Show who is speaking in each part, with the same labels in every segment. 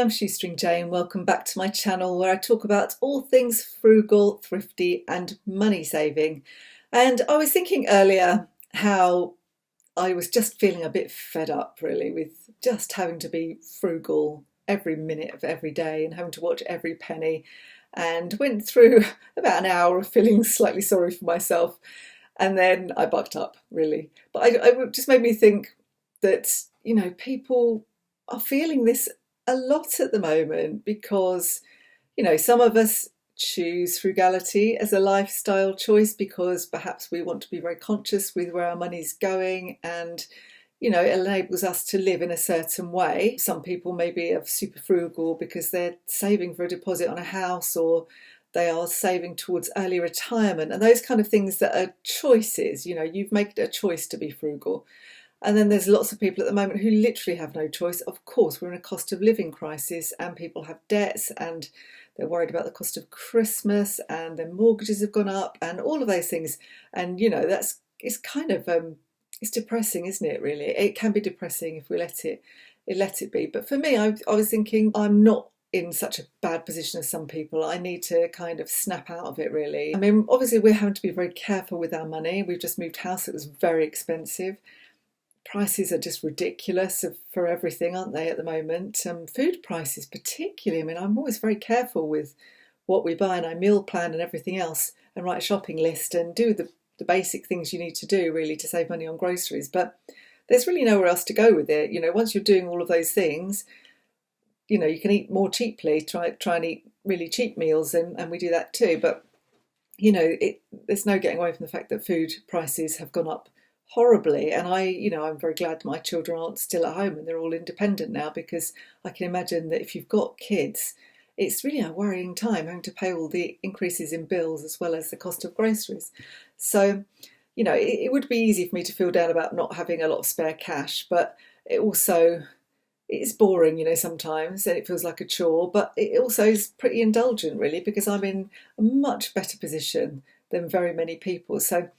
Speaker 1: I'm Shoestring Jane. Welcome back to my channel where I talk about all things frugal, thrifty and money saving. And I was thinking earlier how I was just feeling a bit fed up really with just having to be frugal every minute of every day and having to watch every penny, and went through about an hour of feeling slightly sorry for myself, and then I bucked up really. But it just made me think that, people are feeling this a lot at the moment because, some of us choose frugality as a lifestyle choice because perhaps we want to be very conscious with where our money's going, and it enables us to live in a certain way. Some people maybe are super frugal because they're saving for a deposit on a house, or they are saving towards early retirement, and those kind of things that are choices. You've made a choice to be frugal. And then there's lots of people at the moment who literally have no choice. Of course, we're in a cost of living crisis and people have debts and they're worried about the cost of Christmas and their mortgages have gone up and all of those things. And, it's kind of, it's depressing, isn't it, really? It can be depressing if we let it be. But for me, I was thinking I'm not in such a bad position as some people. I need to kind of snap out of it, really. I mean, obviously, we're having to be very careful with our money. We've just moved house. It was very expensive. Prices are just ridiculous for everything, aren't they, at the moment? Food prices particularly. I mean, I'm always very careful with what we buy, and I meal plan and everything else and write a shopping list and do the basic things you need to do really to save money on groceries. But there's really nowhere else to go with it. Once you're doing all of those things, you can eat more cheaply, try and eat really cheap meals, and we do that too. But, there's no getting away from the fact that food prices have gone up horribly, and I'm very glad my children aren't still at home and they're all independent now, because I can imagine that if you've got kids, it's really a worrying time having to pay all the increases in bills as well as the cost of groceries. So, it would be easy for me to feel down about not having a lot of spare cash, but it's boring, sometimes, and it feels like a chore, but it also is pretty indulgent really, because I'm in a much better position than very many people. So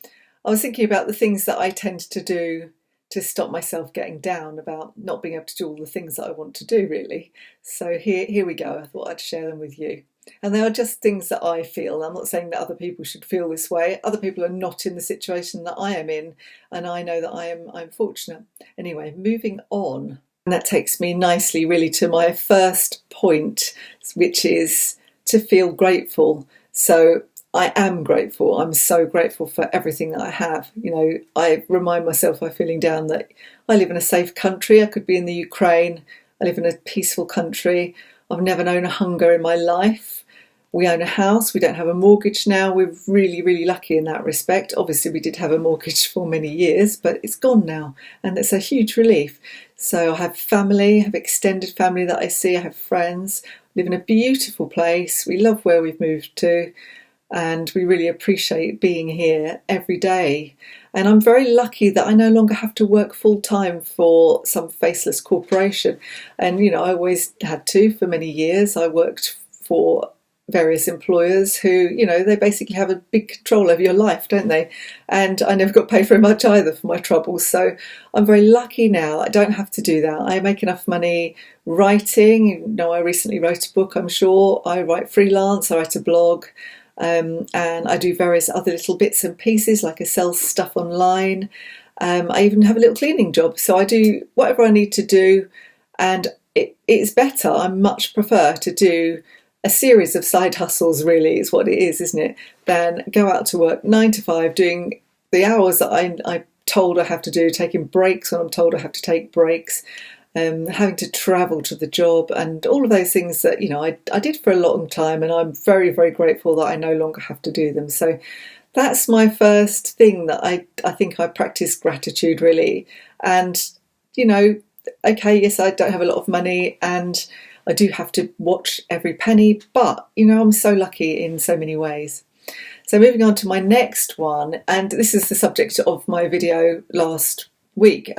Speaker 1: I was thinking about the things that I tend to do to stop myself getting down about not being able to do all the things that I want to do, really. So here we go. I thought I'd share them with you. And they are just things that I feel. I'm not saying that other people should feel this way. Other people are not in the situation that I am in, and I know that I'm fortunate. Anyway, moving on. And that takes me nicely, really, to my first point, which is to feel grateful. So I am grateful. I'm so grateful for everything that I have. I remind myself by feeling down that I live in a safe country. I could be in the Ukraine. I live in a peaceful country. I've never known hunger in my life. We own a house. We don't have a mortgage now. We're really, really lucky in that respect. Obviously, we did have a mortgage for many years, but it's gone now, and it's a huge relief. So I have family, I have extended family that I see. I have friends. I live in a beautiful place. We love where we've moved to, and we really appreciate being here every day. And I'm very lucky that I no longer have to work full time for some faceless corporation. And, I always had to for many years. I worked for various employers who, they basically have a big control over your life, don't they? And I never got paid very much either for my troubles. So I'm very lucky now. I don't have to do that. I make enough money writing. I recently wrote a book, I'm sure. I write freelance, I write a blog. And I do various other little bits and pieces, like I sell stuff online. I even have a little cleaning job. So I do whatever I need to do, and it's better. I much prefer to do a series of side hustles, really, is what it is, isn't it, than go out to work 9 to 5 doing the hours that I'm told I have to do, taking breaks when I'm told I have to take breaks. Having to travel to the job and all of those things that I did for a long time, and I'm very, very grateful that I no longer have to do them. So that's my first thing, that I think I practice gratitude, really. And okay, yes, I don't have a lot of money and I do have to watch every penny, but I'm so lucky in so many ways. So moving on to my next one, and this is the subject of my video last week,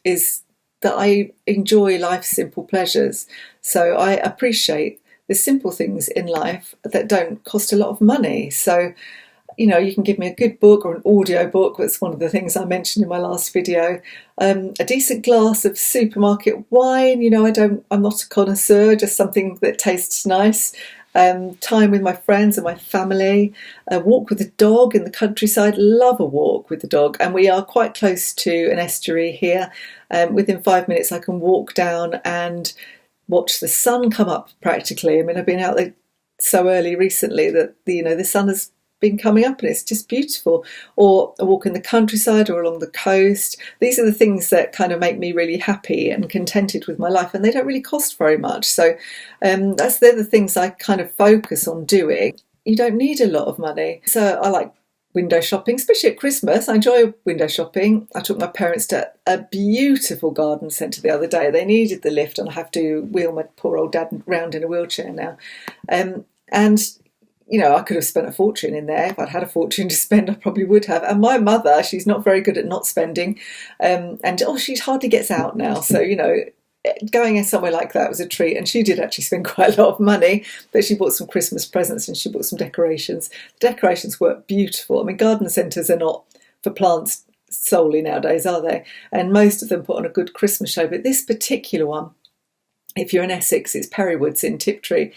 Speaker 1: is that I enjoy life's simple pleasures. So I appreciate the simple things in life that don't cost a lot of money. So, You can give me a good book or an audio book. That's one of the things I mentioned in my last video. A decent glass of supermarket wine. I'm not a connoisseur, just something that tastes nice. Time with my friends and my family. A walk with the dog in the countryside. Love a walk with the dog. And we are quite close to an estuary here. Within 5 minutes, I can walk down and watch the sun come up practically. I mean, I've been out there so early recently that the sun has been coming up and it's just beautiful. Or a walk in the countryside or along the coast. These are the things that kind of make me really happy and contented with my life, and they don't really cost very much. So they're the things I kind of focus on doing. You don't need a lot of money. So I like window shopping, especially at Christmas. I enjoy window shopping. I took my parents to a beautiful garden centre the other day. They needed the lift and I have to wheel my poor old dad around in a wheelchair now. And I could have spent a fortune in there. If I'd had a fortune to spend, I probably would have. And my mother, she's not very good at not spending. She hardly gets out now. So, going in somewhere like that was a treat. And she did actually spend quite a lot of money. But she bought some Christmas presents and she bought some decorations. The decorations were beautiful. I mean, garden centres are not for plants solely nowadays, are they? And most of them put on a good Christmas show. But this particular one, if you're in Essex, it's Perrywoods in Tiptree.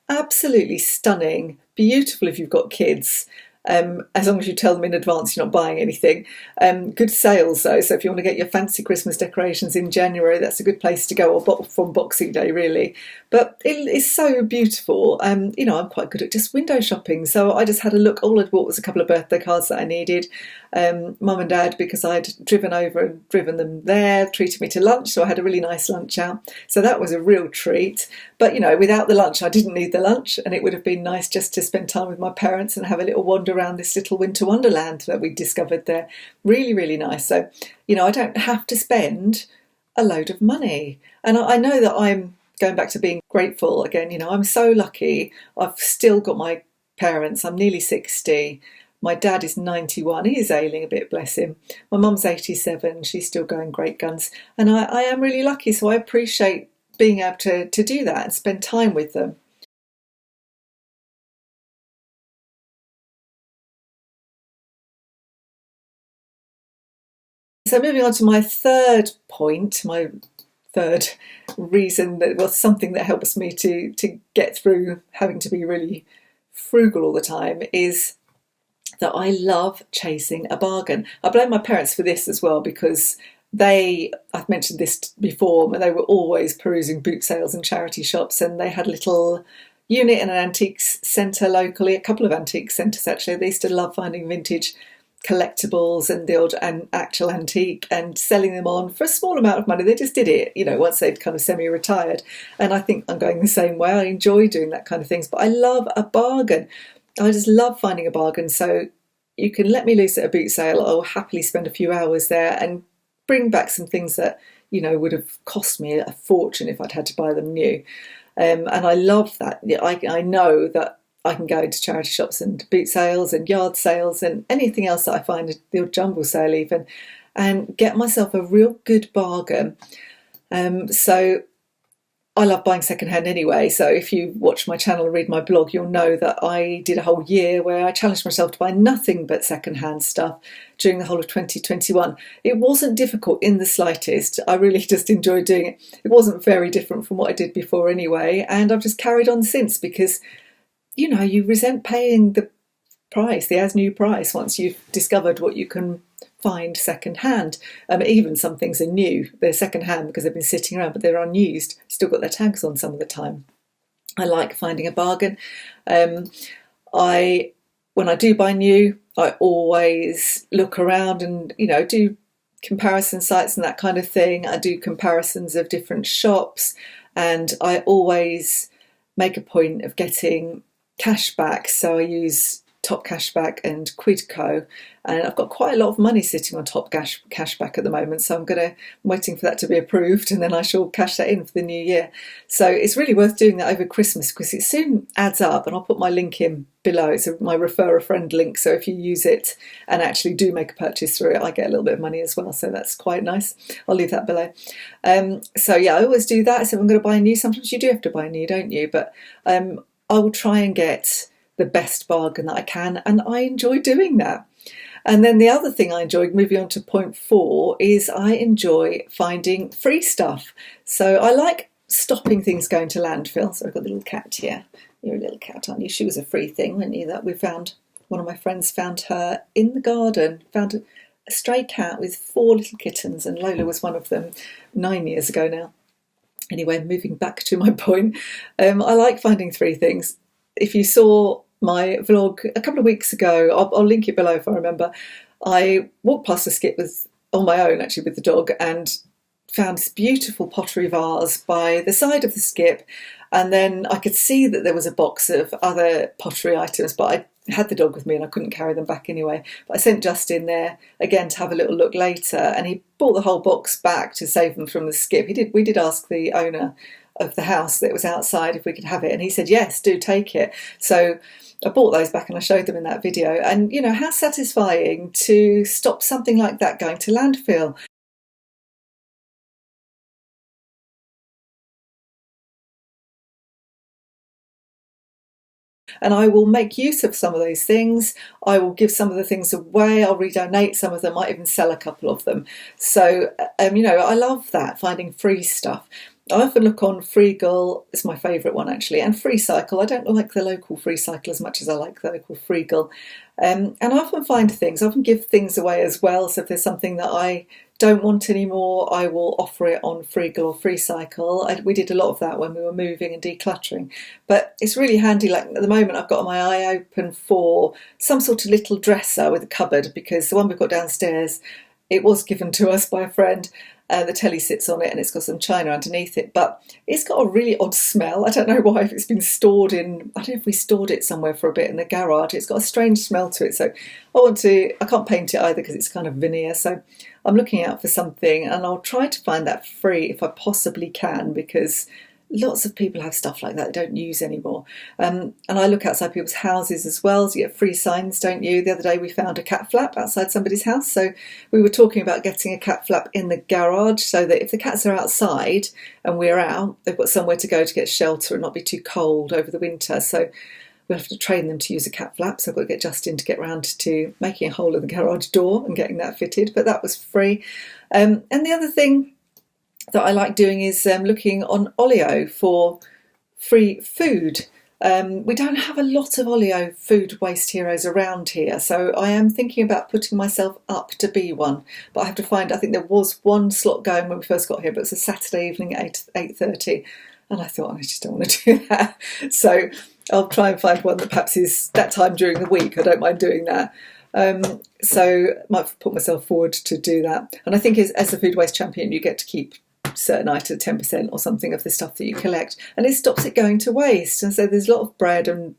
Speaker 1: Absolutely stunning. Beautiful if you've got kids, as long as you tell them in advance you're not buying anything. Good sales though, so if you want to get your fancy Christmas decorations in January, that's a good place to go, or from Boxing Day really. But it is so beautiful. I'm quite good at just window shopping, so I just had a look. All I'd bought was a couple of birthday cards that I needed. Mum and Dad, because I'd driven over and driven them there, treated me to lunch, so I had a really nice lunch out. So that was a real treat. But without the lunch, I didn't need the lunch, and it would have been nice just to spend time with my parents and have a little wander around this little winter wonderland that we discovered there. Really, really nice. So, I don't have to spend a load of money. And I know that I'm going back to being grateful again. I'm so lucky. I've still got my parents. I'm nearly 60. My dad is 91. He is ailing a bit, bless him. My mum's 87. She's still going great guns. And I am really lucky. So I appreciate being able to do that and spend time with them. So moving on to my third point, my third reason that was something that helps me to get through having to be really frugal all the time is that I love chasing a bargain. I blame my parents for this as well, because I've mentioned this before, but they were always perusing boot sales and charity shops, and they had a little unit in an antiques centre locally, a couple of antique centres actually. They used to love finding vintage collectibles and the odd and actual antique and selling them on for a small amount of money. They just did it, once they'd kind of semi-retired. And I think I'm going the same way. I enjoy doing that kind of things, but I love a bargain. I just love finding a bargain. So you can let me loose at a boot sale. I'll happily spend a few hours there and bring back some things that, would have cost me a fortune if I'd had to buy them new. And I love that. I know that I can go to charity shops and boot sales and yard sales and anything else that I find, the odd jumble sale even, and get myself a real good bargain. So I love buying secondhand anyway. So if you watch my channel and read my blog, you'll know that I did a whole year where I challenged myself to buy nothing but secondhand stuff during the whole of 2021. It wasn't difficult in the slightest. I really just enjoyed doing it. It wasn't very different from what I did before anyway. And I've just carried on since, because you resent paying the price, the as new price, once you've discovered what you can find second hand. Even some things are new, they're second hand because they've been sitting around, but they're unused, still got their tags on some of the time. I like finding a bargain. When I do buy new, I always look around and do comparison sites and that kind of thing. I do comparisons of different shops, and I always make a point of getting cashback. So I use TopCashback and Quidco, and I've got quite a lot of money sitting on TopCashback at the moment, so I'm waiting for that to be approved, and then I shall cash that in for the new year. So it's really worth doing that over Christmas, because it soon adds up, and I'll put my link in below. It's my refer a friend link, so if you use it and actually do make a purchase through it, I get a little bit of money as well, so that's quite nice. I'll leave that below. So yeah, I always do that. So if I'm going to buy new, sometimes you do have to buy new, don't you? But I will try and get the best bargain that I can, and I enjoy doing that. And then the other thing I enjoy, moving on to point 4, is I enjoy finding free stuff. So I like stopping things going to landfill. So I've got the little cat here. You're a little cat, aren't you? She was a free thing, weren't you? That we found, one of my friends found her in the garden, found a stray cat with 4 little kittens, and Lola was one of them 9 years ago now. Anyway, moving back to my point, I like finding free things. If you saw my vlog a couple of weeks ago, I'll link it below if I remember, I walked past a skip on my own, actually, with the dog, and found this beautiful pottery vase by the side of the skip, and then I could see that there was a box of other pottery items, but I had the dog with me and I couldn't carry them back anyway. But I sent Justin there again to have a little look later, and he brought the whole box back to save them from the skip. We did ask the owner of the house that was outside if we could have it, and he said yes, do take it. So I bought those back and I showed them in that video. And you know, how satisfying to stop something like that going to landfill. And I will make use of some of those things. I will give some of the things away. I'll redonate some of them. I might even sell a couple of them. So, you know, I love that, finding free stuff. I often look on Frugal, it's my favourite one actually, and Freecycle. I don't like the local Freecycle as much as I like the local Frugal. And I often find things, I often give things away as well. So if there's something that I don't want anymore, I will offer it on Frugal or Freecycle. We did a lot of that when we were moving and decluttering. But it's really handy, like at the moment I've got my eye open for some sort of little dresser with a cupboard, because the one we've got downstairs, it was given to us by a friend. The telly sits on it and it's got some china underneath it, but it's got a really odd smell. I don't know why, if it's been stored in, I don't know if we stored it somewhere for a bit in the garage. It's got a strange smell to it, so I can't paint it either because it's kind of veneer, so I'm looking out for something, and I'll try to find that free if I possibly can, because lots of people have stuff like that they don't use anymore. And I look outside people's houses as well, so you get free signs, don't you? The other day we found a cat flap outside somebody's house, so we were talking about getting a cat flap in the garage so that if the cats are outside and we're out, they've got somewhere to go to get shelter and not be too cold over the winter. So we'll have to train them to use a cat flap, so I've got to get Justin to get round to making a hole in the garage door and getting that fitted, but that was free. And the other thing that I like doing is looking on Olio for free food. We don't have a lot of Olio food waste heroes around here, so I am thinking about putting myself up to be one. But I have to find, I think there was one slot going when we first got here, but it was a Saturday evening at 8:30, and I thought, I just don't want to do that. So I'll try and find one that perhaps is that time during the week. I don't mind doing that. So I might put myself forward to do that. And I think as a food waste champion, you get to keep certain items, 10% or something of the stuff that you collect, and it stops it going to waste. And so there's a lot of bread and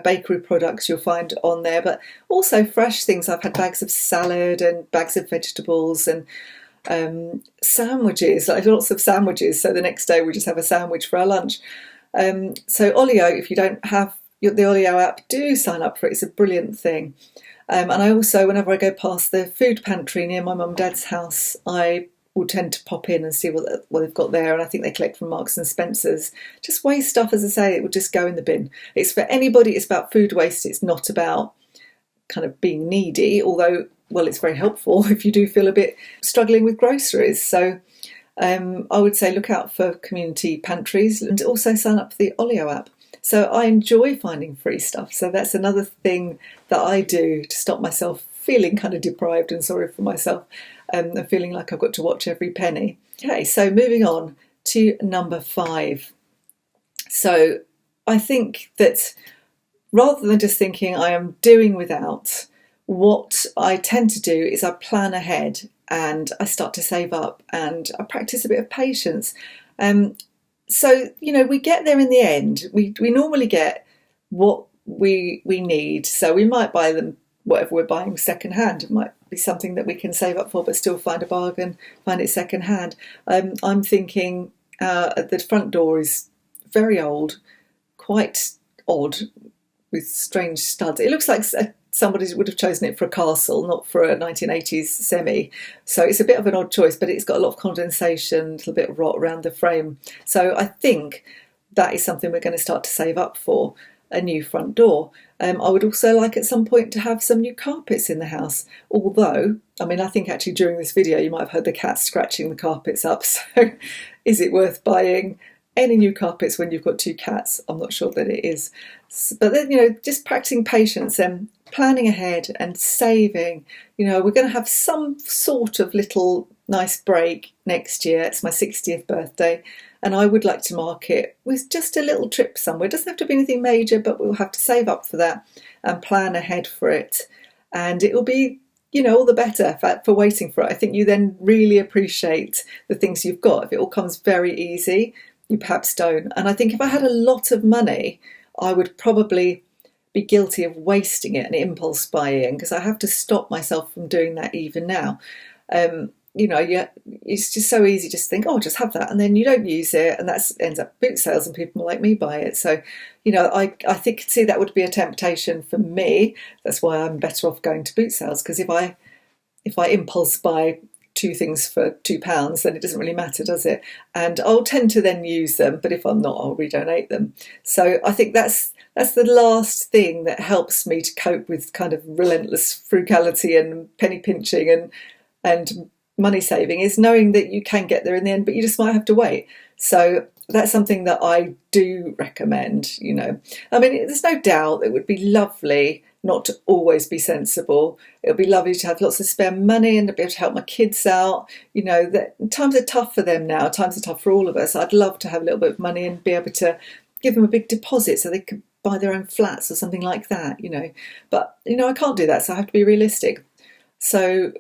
Speaker 1: bakery products you'll find on there, but also fresh things. I've had bags of salad and bags of vegetables and sandwiches, like lots of sandwiches, so the next day we just have a sandwich for our lunch. So Olio, if you don't have the Olio app, do sign up for it. It's a brilliant thing. And I also, whenever I go past the food pantry near my mum and dad's house, I will tend to pop in and see what they've got there, and I think they collect from Marks and Spencer's. Just waste stuff, as I say, it will just go in the bin. It's for anybody. It's about food waste. It's not about kind of being needy, although, well, it's very helpful if you do feel a bit struggling with groceries. So I would say look out for community pantries and also sign up for the Olio app. So I enjoy finding free stuff. So that's another thing that I do to stop myself feeling kind of deprived and sorry for myself, and feeling like I've got to watch every penny. Okay, so moving on to number 5. So I think that rather than just thinking I am doing without, what I tend to do is I plan ahead and I start to save up and I practice a bit of patience. So, you know, we get there in the end. We normally get what we need. So we might buy them, whatever we're buying second hand. It might be something that we can save up for but still find a bargain, find it second hand. I'm thinking the front door is very old, quite odd, with strange studs. It looks like somebody would have chosen it for a castle, not for a 1980s semi. So it's a bit of an odd choice, but it's got a lot of condensation, a little bit of rot around the frame. So I think that is something we're going to start to save up for. a new front door. I would also like at some point to have some new carpets in the house. Although, I mean, I think actually during this video you might have heard the cat scratching the carpets up. So is it worth buying any new carpets when you've got 2 cats? I'm not sure that it is. But then, just practicing patience and planning ahead and saving. We're going to have some sort of little nice break next year. It's my 60th birthday. And I would like to mark it with just a little trip somewhere. It doesn't have to be anything major, but we'll have to save up for that and plan ahead for it. And it will be, all the better for waiting for it. I think you then really appreciate the things you've got. If it all comes very easy, you perhaps don't. And I think if I had a lot of money, I would probably be guilty of wasting it and impulse buying, because I have to stop myself from doing that even now. It's just so easy just to think, oh, just have that, and then you don't use it, and that ends up boot sales and people like me buy it. So, I see that would be a temptation for me. That's why I'm better off going to boot sales, because if I impulse buy 2 things for £2, then it doesn't really matter, does it? And I'll tend to then use them, but if I'm not, I'll redonate them. So I think that's the last thing that helps me to cope with kind of relentless frugality and penny pinching and money saving, is knowing that you can get there in the end, but you just might have to wait. So that's something that I do recommend. I mean, there's no doubt it would be lovely not to always be sensible. It would be lovely to have lots of spare money and to be able to help my kids out. That times are tough for them now. Times are tough for all of us. I'd love to have a little bit of money and be able to give them a big deposit so they could buy their own flats or something like that. But I can't do that, so I have to be realistic. So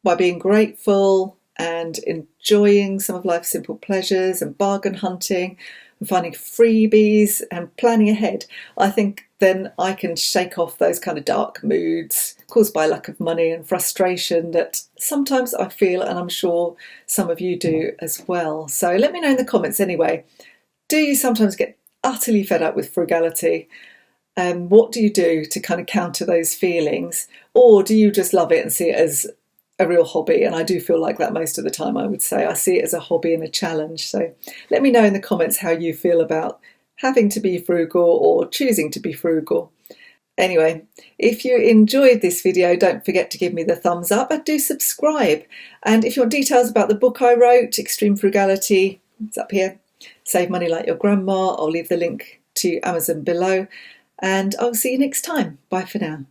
Speaker 1: by being grateful and enjoying some of life's simple pleasures and bargain hunting and finding freebies and planning ahead, I think then I can shake off those kind of dark moods caused by lack of money and frustration that sometimes I feel, and I'm sure some of you do as well. So let me know in the comments anyway. Do you sometimes get utterly fed up with frugality? What do you do to kind of counter those feelings? Or do you just love it and see it as a real hobby? And I do feel like that most of the time, I would say. I see it as a hobby and a challenge. So let me know in the comments how you feel about having to be frugal or choosing to be frugal. Anyway, if you enjoyed this video, don't forget to give me the thumbs up and do subscribe. And if you want details about the book I wrote, Extreme Frugality, it's up here. Save Money Like Your Grandma. I'll leave the link to Amazon below. And I'll see you next time. Bye for now.